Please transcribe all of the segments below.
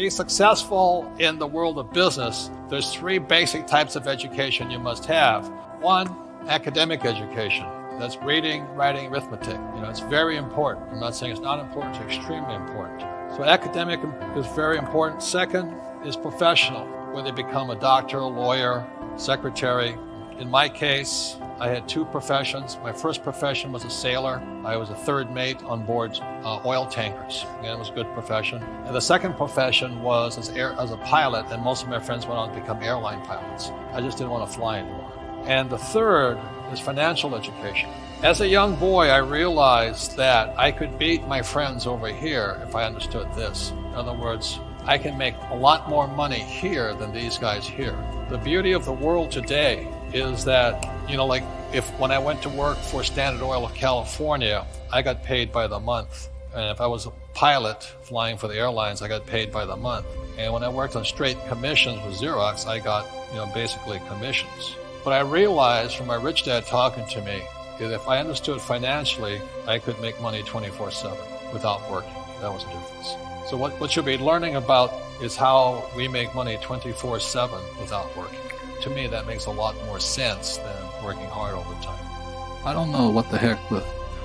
be successful in the world of business, there's three basic types of education you must have. One, academic education. That's reading, writing, arithmetic. It's very important. I'm not saying it's not important, it's extremely important. So academic is very important. Second is professional, whether you become a doctor, a lawyer, secretary. In my case, I had two professions. My first profession was a sailor. I was a third mate on board oil tankers. Again, it was a good profession. And the second profession was as a pilot, and most of my friends went on to become airline pilots. I just didn't want to fly anymore. And the third is financial education. As a young boy, I realized that I could beat my friends over here if I understood this. In other words, I can make a lot more money here than these guys here. The beauty of the world today is that, like when I went to work for Standard Oil of California, I got paid by the month. And if I was a pilot flying for the airlines, I got paid by the month. And when I worked on straight commissions with Xerox, I got, basically commissions. But I realized from my rich dad talking to me that if I understood financially, I could make money 24/7 without working. That was the difference. So what you'll be learning about is how we make money 24/7 without working. To me, that makes a lot more sense than working hard all the time. I don't know what the heck the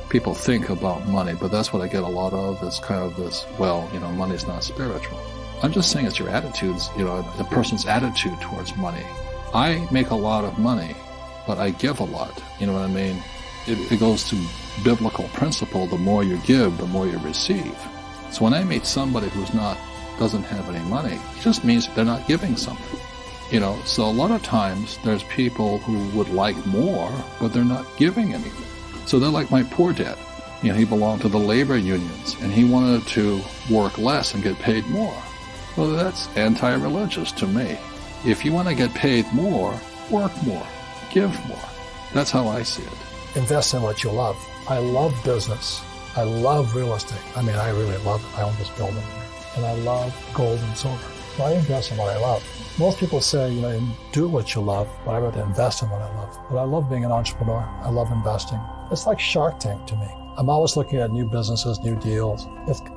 people think about money, but that's what I get a lot of, is kind of this, money's not spiritual. I'm just saying it's your attitudes, the person's attitude towards money. I make a lot of money, but I give a lot. You know what I mean? It goes to biblical principle, the more you give, the more you receive. So when I meet somebody doesn't have any money, it just means they're not giving something. So a lot of times there's people who would like more, but they're not giving anything. So they're like my poor dad. He belonged to the labor unions, and he wanted to work less and get paid more. Well, that's anti-religious to me. If you want to get paid more, work more, give more. That's how I see it. Invest in what you love. I love business. I love real estate. I really love it. I own this building. And I love gold and silver. So I invest in what I love. Most people say, do what you love, but I rather invest in what I love. But I love being an entrepreneur. I love investing. It's like Shark Tank to me. I'm always looking at new businesses, new deals.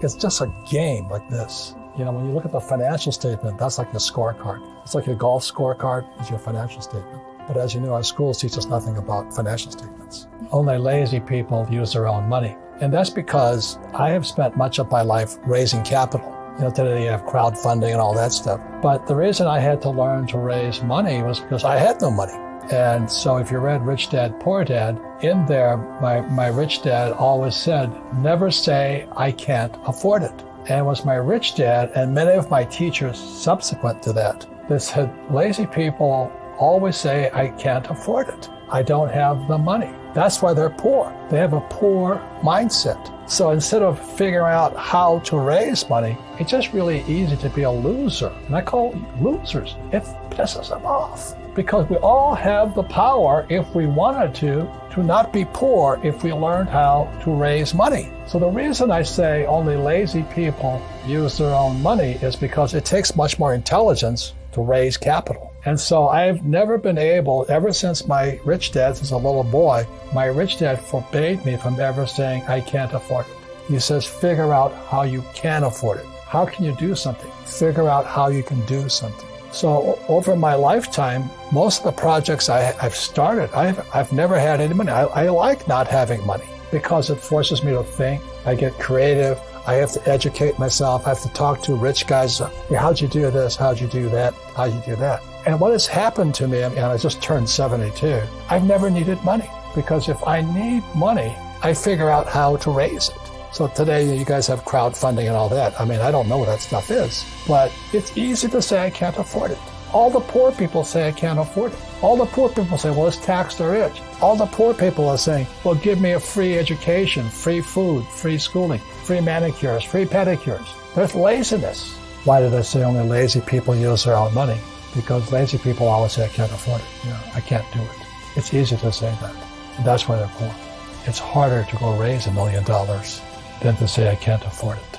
It's just a game like this. When you look at the financial statement, that's like your scorecard. It's like your golf scorecard is your financial statement. But as you know, our schools teach us nothing about financial statements. Only lazy people use their own money. And that's because I have spent much of my life raising capital. Today you have crowdfunding and all that stuff. But the reason I had to learn to raise money was because I had no money. And so if you read Rich Dad, Poor Dad, in there, my rich dad always said, never say, I can't afford it. And it was my rich dad and many of my teachers subsequent to that said, lazy people always say, I can't afford it. I don't have the money. That's why they're poor. They have a poor mindset. So instead of figuring out how to raise money, it's just really easy to be a loser. And I call them losers. It pisses them off. Because we all have the power, if we wanted to not be poor if we learned how to raise money. So the reason I say only lazy people use their own money is because it takes much more intelligence to raise capital. And so I've never been able, ever since my rich dad, since a little boy, my rich dad forbade me from ever saying, I can't afford it. He says, figure out how you can afford it. How can you do something? Figure out how you can do something. So over my lifetime, most of the projects I've started, I've never had any money. I like not having money because it forces me to think. I get creative. I have to educate myself. I have to talk to rich guys. Hey, how'd you do this? How'd you do that? How'd you do that? And what has happened to me, and I just turned 72, I've never needed money because if I need money, I figure out how to raise it. So today you guys have crowdfunding and all that. I don't know what that stuff is, but it's easy to say I can't afford it. All the poor people say I can't afford it. All the poor people say, well, it's tax the rich. All the poor people are saying, well, give me a free education, free food, free schooling, free manicures, free pedicures. There's laziness. Why do they say only lazy people use their own money? Because lazy people always say I can't afford it. I can't do it. It's easy to say that. And that's why they're poor. It's harder to go raise $1 million than to say I can't afford it.